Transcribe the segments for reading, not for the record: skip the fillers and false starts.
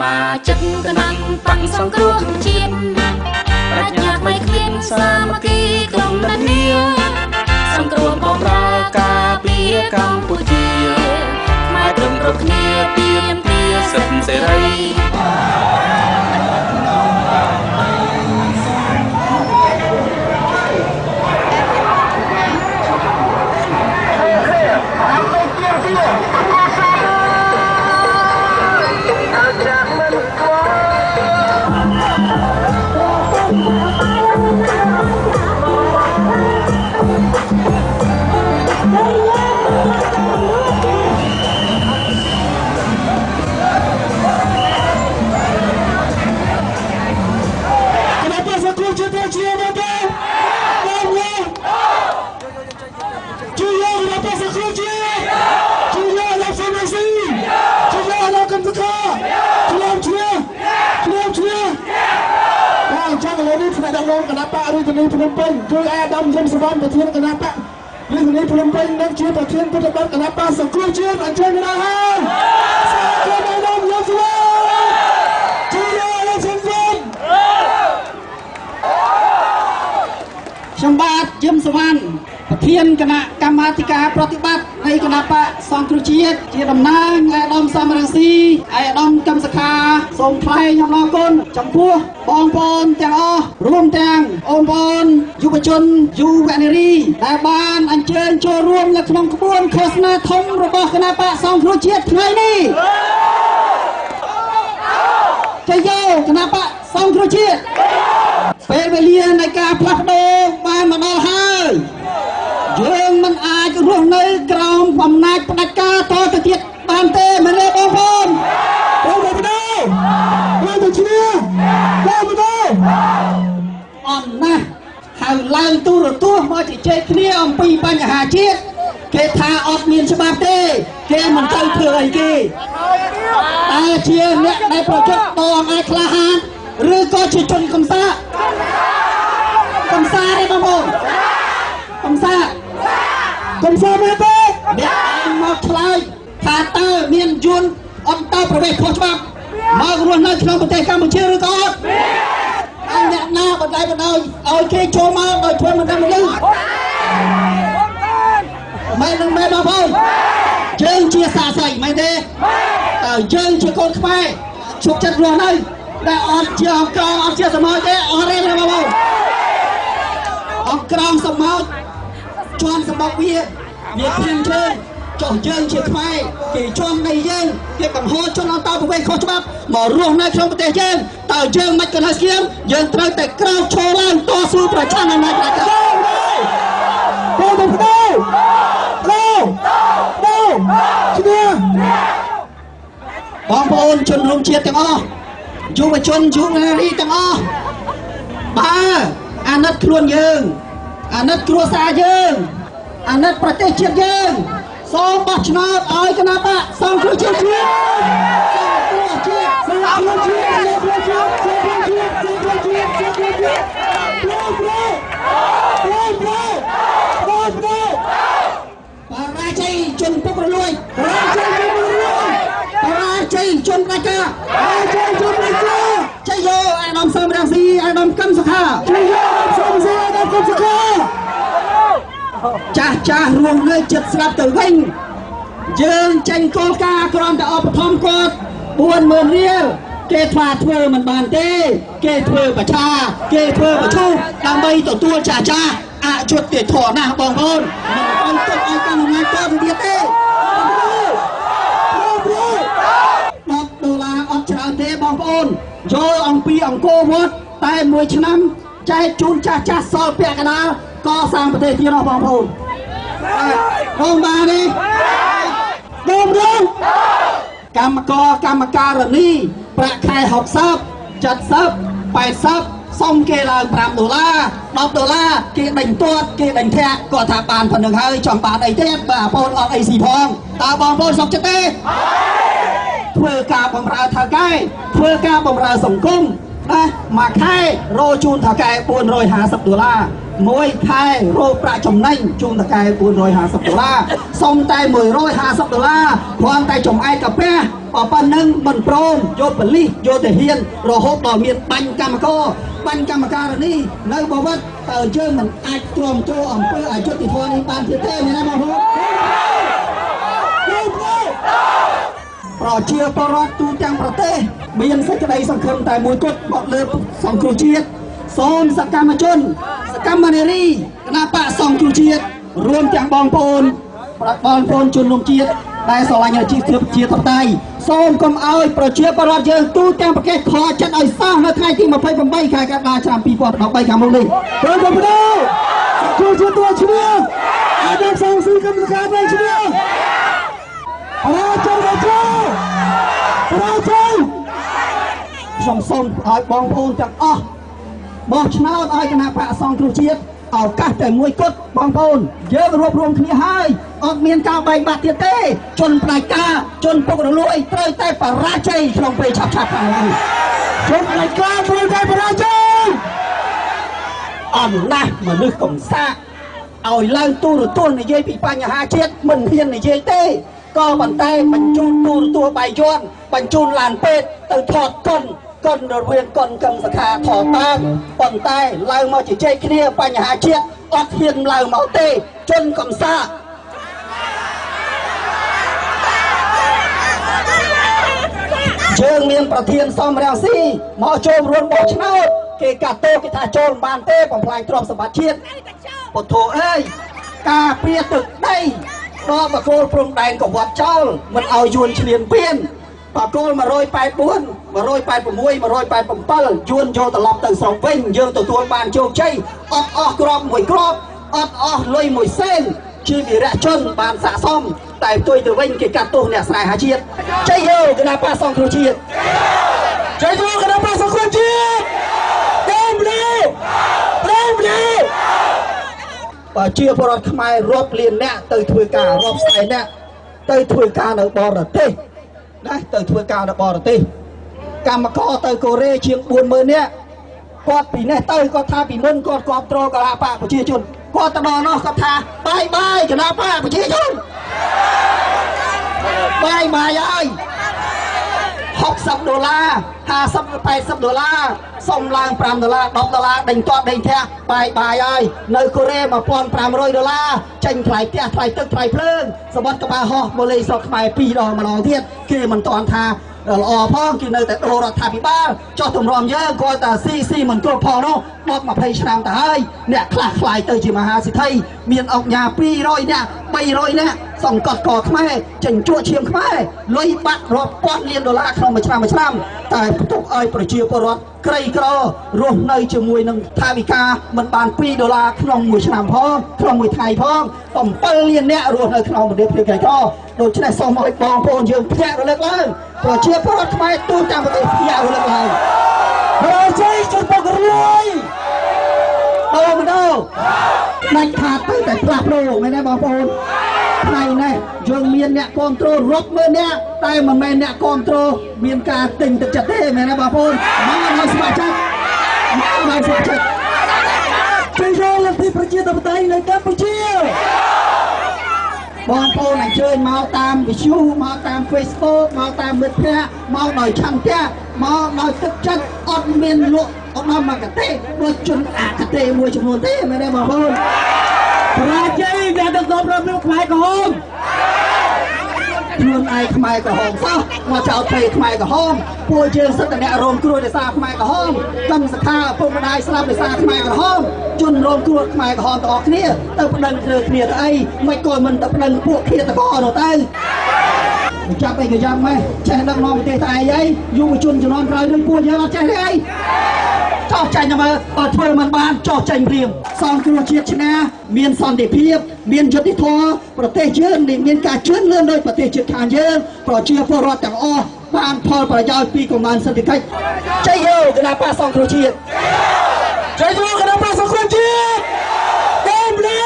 មាជិកកណ្ដាំតាំងសង្គ្រោះជាតិប្រាជ្ញាថ្មីគ្មានសាមគ្គីក្នុងនានាសង្គ្រោះបម្រើការពារកម្ពុជាខ្មែរត្រឹមរកគ្នាពីមទាសិទ្ធិសេរីดังลงคณะปะฤทธิ์นี้พนมเพ็งคืออาดำยมสวรรค์ประเทศคณะปะฤทธิ์นี้พนมเพ็งนักชื่อประเทศพุทธบัตรคณะปะสังครูชื่ออันเชิญนะฮะสังครูอาดำยมสวรรค์ชื่ออะไรสังครูชมบาตยมสวรรค์ประเทศคณะกรรมการปฏิบัติในคณะปะสังครูเชียร์เจียดำนางไอ้ดำสามรังสีไอ้ดำกำสขาส่งใครยำลองคนจำพวกบองปอนแตงอรวมแตงองปอนยุบชนยูแวนรีแต่บ้านอันเชิญโชว์รวมและขนมขบวนโฆษณาทงระบบคณะปะสังครูเชียร์ไทยนี่จะโย่คณะปะสังครูเชียร์เป็นเวลียในการพลัดโดบ้านมาดอให้យើងមិនអាចរស់នៅក្រោមអំណាចផ្ដាច់ការតទៅទៀតបានទេមែនទេបងប្អូនបងប្អូនបានទៅឈ្នះបងប្អូនអន់ណាស់ហៅឡើងទូរទស្សន៍មកជជែកគ្នាអំពីបញ្ហាជាតិគេថាអត់មានច្បាប់ទេគេមិនទៅធ្វើអីគេតែជាអ្នកដែលប្រយុទ្ធដ៏អំណាចក្លាហានឬក៏ជាជនកំសាទេបងប្អូនកំសាមែនទេអ្នកឯងមកឆ្លើយថាតើមានយន្តអន្តរប្រវេសខុសច្បាប់មករស់នៅក្នុងប្រទេសកម្ពុជាឬក៏អត់ហើយអ្នកណាបណ្ដៃឲ្យគេចូលមកដោយធ្វើមិនដឹងមិនឮមែននឹងមែនបងប្អូនយើងជាសាស័យមែនទេតើយើងជាកូនខ្មែរជោគចិត្តរស់នៅដែលអត់ជាអង្គរអត់ជាសមោចទេអត់ទេបងប្អូនអង្គរសមោចជន់សម្បកវាភៀងជើងចុះយើងជាខ្មែរគេជន់នៃយើងគេបង្ហូរជនអន្តរប្រវេសខុសច្បាប់មករស់នៅក្នុងប្រទេសយើងតើយើងមិនក៏នៅស្គៀមយើងត្រូវតែក្រោកឈរឡើងតស៊ូប្រឆាំងនឹងអំណាចប្រជាជនបងប្អូនជនរួមជាតិទាំងអស់យុវជនយុវនារីទាំងអស់បើអាណិតខ្លួនយើងអាណិតគ្រួសារយើងអាណិតប្រទេសជាតិយើងសូមបោះឆ្នោតឲ្យគណៈបកសង្គ្រោះជាតិបរាជ័យជនពុករលួយបរាជ័យជនដាច់ការជ័យយោអាដាមសំរាំងស៊ីអាដាមកឹមសុខាចាស់រួមលើចិត្តស្លាប់ទៅវិញយើងចេញគោលការណ៍គ្រាន់តែឧបត្ថម្ភគាត់40000រៀលគេថាធ្វើមិនបានទេគេធ្វើប្រឆាគេធ្វើប្រឈូសដើម្បីទទួលចាស់អយុត្តិធម៌ណាស់បងប្អូនមិនឲ្យទុកឲ្យកាន់អំណាចតទៅទៀតទេ$10អត់ច្រើនទេបងប្អូនយល់អំពីអង្គរវត្តតែមួយឆ្នាំចែកជូនចាស់សល់ពាក់កណ្ដាលកសាងប្រទេសទៀតបងប្អូនបងបានទេបងកម្មការនីប្រាក់ខែ60 70 80សុំគេឡើង$5 $10គេដេញទាត់គេដេញធាក់គាត់ថាបានប៉ុណ្្នឹងហើយចង់បានអីទៀតបើបងប្អូនអត់អីស៊ីផងតើបងប្អូនសុខចិត្តទេធ្វើការបម្រើថៅកែធ្វើការបម្រើសង្គមណាមួយខែរោជូនថៅកែ$450 មួយខែរោប្រាក់ចំណេញជូនតកែ$450សុំតែ$150គ្រាន់តែចំអែកកាពះប៉ុណ្ណឹងមិនព្រមយកបលិសយកទៅហ៊ានរហូតដល់មានបាញ់កម្មការនេះនៅបវត្តតើយើងមិនអាចទ្រាំទ្រអំពើអយុត្តិធម៌នេះបានទៀតទេមែនទេបងប្អូនប្រជាពលរដ្ឋទូទាំងប្រទេសមានសេចក្តីសង្ឃឹមតែមួយគត់បកលើសង្គ្រោះជាតិសូមសកម្មជនសកម្មនារីគណៈបកសង្គ្រោះជាតិរួមទាំងបងប្អូនជនរួមជាតិដែលស្រឡាញ់អាជីពជាតិបតៃសូមកុំឲ្យប្រជាពលរដ្ឋយើងទូទាំងប្រទេសខកចិត្តឲ្យសោះនៅថ្ងៃទី28ខែកក្កដាឆ្នាំ2013ខាងមុខនេះបងប្អូនជួយជួយតួឈ្មោះអាដាមសង្ស៊ីកម្មការវិញឈ្មោះខ្ញុំសូមឲ្យបងប្អូនទាំងអស់បោះឆ្នោតឲ្យគណៈបកសង្គ្រោះជាតិឱកាសតែមួយគត់បងប្អូនយើងរួបរวมគ្នាហើយអត់មានការបែកបាក់ទៀតទេជនផ្ដាច់ការជនពុករលួយត្រូវតែបរាជ័យក្នុងពេលឆាប់ខាងនេះជនផ្ដាច់ការត្រូវតែបរាជ័យអំណាចមនុស្សកំសាកឲ្យឡើងទូរទស្សន៍និយាយពីបញ្ហាជាតិមិនហ៊ាននិយាយទេក៏ប៉ុន្តែបញ្ជូនទូរទស្សន៍បាយ័នបញ្ជូនឡានពេទ្យទៅថតកុនរវាងកុនកឹងសខាថតតាមប៉ុន្តែឡើងមកជជែកគ្នាបញ្ហាជាតិអត់ហ៊ានឡើងមកទេជនកំសាកយើងមានប្រធានសំរាំងស៊ីមកចូលរួមបោះឆ្នោតគេកាត់ទោសគេថាចូលមិនបានទេបំផ្លាញទ្រព្យសម្បត្តិជាតិពុទ្ធោអើយការព្រាទឹកដីដល់បកគោលព្រំដែនកវត្តចោលមិនឲ្យយួនឈ្លានពានបកគោល184 186 187យួនយកត្រឡប់ទៅស្រុកវិញយើងទទួលបានជោគជ័យអត់អស់ក្របមួយក្របអត់អស់លុយមួយសេនជាវីរៈជនបានស័ក្តិសមតែផ្ទុយទៅវិញគេកាត់ទោសអ្នកស្នេហាជាតិជ័យយោគណៈបកសង្គ្រោះជាតិជ័យយោគណៈបកសង្គ្រោះជាតិដើមលើប្រជាពលរដ្ឋខ្មែររាប់លានអ្នកទៅធ្វើការរាប់ស្សែនអ្នកទៅធ្វើការនៅបរទេសណាទៅធ្វើការនៅបរទេសកម្មករទៅកូរ៉េជាង40000នាក់គាត់ពីនេះទៅគាត់ថាពីមុនគាត់គ្រប់គ្រងគណៈបកប្រជាជនគាត់ទៅដល់នោះគាត់ថាបាយគណៈបកប្រជាជនបាយហើយ$60 $50 $80សុំឡើង$5 $10ដេញទាត់ដេញធាក់បាយហើយនៅកូរ៉េ$1500ចេញថ្លៃផ្ទះថ្លៃទឹកថ្លៃភ្លើងសម្បត្តិក្បាលហោះមកលេងស្រុកខ្មែរ2 ដងម្ដងទៀតគេមិនតាន់ថាល្អផងគេនៅតែដូររដ្ឋាភិបាលចោះទម្រាំយើងគាត់តែស៊ីមិនគ្រប់ផងនោះ10-20ឆ្នាំទៅហើយអ្នកខ្លះខ្លាយទៅជាមហាសិទ្ធិមានអង្គញា200នាក់300នាក់សង្កត់កខ្មែរចិញ្ចក់ឈាមខ្មែរលុយបាត់រាប់ពាន់លានដុល្លារក្នុងមួយឆ្នាំតែផ្ទុកឲ្យប្រជាពលរដ្ឋក្រីក្ររស់នៅជាមួយនឹងថវិកាមិនបាន$2ក្នុងមួយឆ្នាំផងក្នុងមួយថ្ងៃផង7លាននាក់រស់នៅក្នុងប្រទេសភាពក្រីក្រដូច្នេះសូមឲ្យបងប្អូនយើងភ្ញាក់រលឹកឡើងប្រជាពលរដ្ឋខ្មែរទូទាំងប្រទេសភ្ញាក់រលឹកឡើងប្រជាជនពុករលួយម្ដងដាច់ខាតទៅតែផ្លាស់ប្ដូរមែនទេបងប្អូនថ្ងៃនេះយើងមានអ្នកគ្រប់គ្រងរាប់ម៉ឺននាក់តែមិនមែនអ្នកគ្រប់គ្រងមានការទិញទឹកចិត្តទេមែនទេបងប្អូនមកឲ្យស្ម័គ្រចិត្តជួយយកលទ្ធិប្រជាធិបតេយ្យនៅកម្ពុជាបងប្អូនអញ្ជើញមកតាមវិទ្យុមកតាម Facebook មកតាមមិត្តភ័ក្តិមកដោយឆន្ទៈមកដោយទឹកចិត្តអត់មានលក់ឧត្តមគតិដូចជនអគតិមួយចំនួនទេមែនទេបងប្អូនប្រជាអ្នកដឹកនាំរបស់ខ្មែរក្រហមខ្លួនឯងខ្មែរក្រហមសោះមកចោទភ័យខ្មែរក្រហមពួកយើងសិទ្ធិអ្នករងគ្រោះដោយសារខ្មែរក្រហមកម្មសខាឪពុកម្ដាយស្លាប់ដោយសារខ្មែរក្រហមជនរងគ្រោះខ្មែរក្រហមទាំងអស់គ្នាទៅប្តឹងគ្នាទៅអីមិនក៏មិនទៅប្តឹងពួកឃាតករនោះទៅចាប់អីក៏យ៉ាងម៉េចចេះដឹកនាំប្រទេសតែអីយុវជនជំនាន់ក្រោយដូចពួកយើងអត់ចេះទេអីចោះចាញ់មើលបើធ្វើមិនបានចោះចាញ់ព្រាមសង្គ្រោះជាតិឈ្នះមានសន្តិភាពមានយុត្តិធម៌ប្រទេសយើងមានការជឿនលឿនដោយប្រទេសជិតខាងយើងប្រជាពលរដ្ឋទាំងអស់បានផលប្រយោជន៍ពីកំណើនសេដ្ឋកិច្ចជ័យយោគណៈបកសង្គ្រោះជាតិជ័យយោគណៈបកសង្គ្រោះជាតិដើមលើ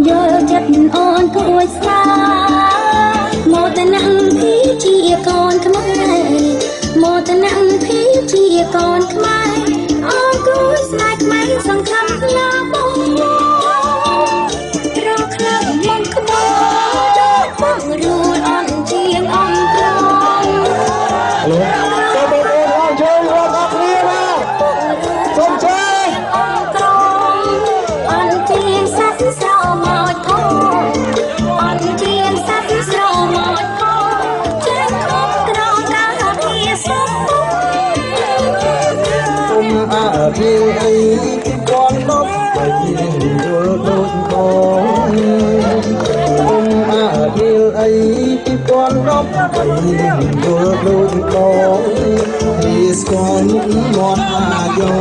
យកចិត្តអូនគួរស្លាមកតែណាំពីជាកូនខ្មែរមកតែ កូនខ្មែរអរគូស្នេហ៍ខ្មែរសង្ឃឹមឡាបងរកខ្លាំងមកក្បោដល់បងរួលអន់ជាងអង្គក្រងលោកទៅបងជួយរួមអរគ្នាមកសូមជួយអង្គក្រងអន់ជាងសាច់ស្រមកធំអន់ជាងសាច់ស្រមកធំចេះខំក្រងការពារសុខគុំអភិលអីពាន់ដប់បីយល់ដូចបងគុំអភិលអីពាន់ដប់បីយល់ដូចបងពីស្គាល់មុខមាត់អាយ៉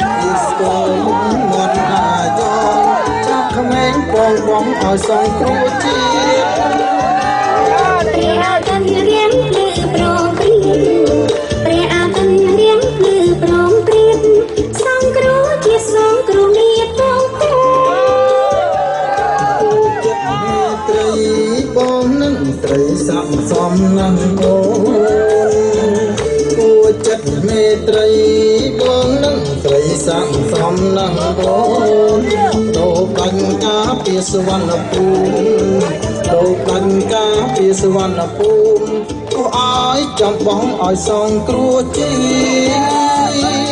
ពីស្គាល់មុខមាត់អាយ៉ចាប់ក្មេងបងបងឲ្យសងគ្រូជាតិព្រះអាទិត្យរៀងភ្លឺប្រងព្រៀងព្រះអាទិត្យរៀងភ្លឺប្រងព្រៀងសងគ្រូជាសងគ្រូមានបងចិត្តមេត្រីបងនឹងត្រីស័ក្តិសមនឹងអូនគួរចិត្តមេត្រីបងនឹងត្រីស័ក្តិសមនឹងអូនដោបាញ់ការពីសវណ្ណភូមិដោបាញ់ការពីសវណ្ណភូមិគួរឲ្យចំបងឲ្យសងគ្រួជាតិ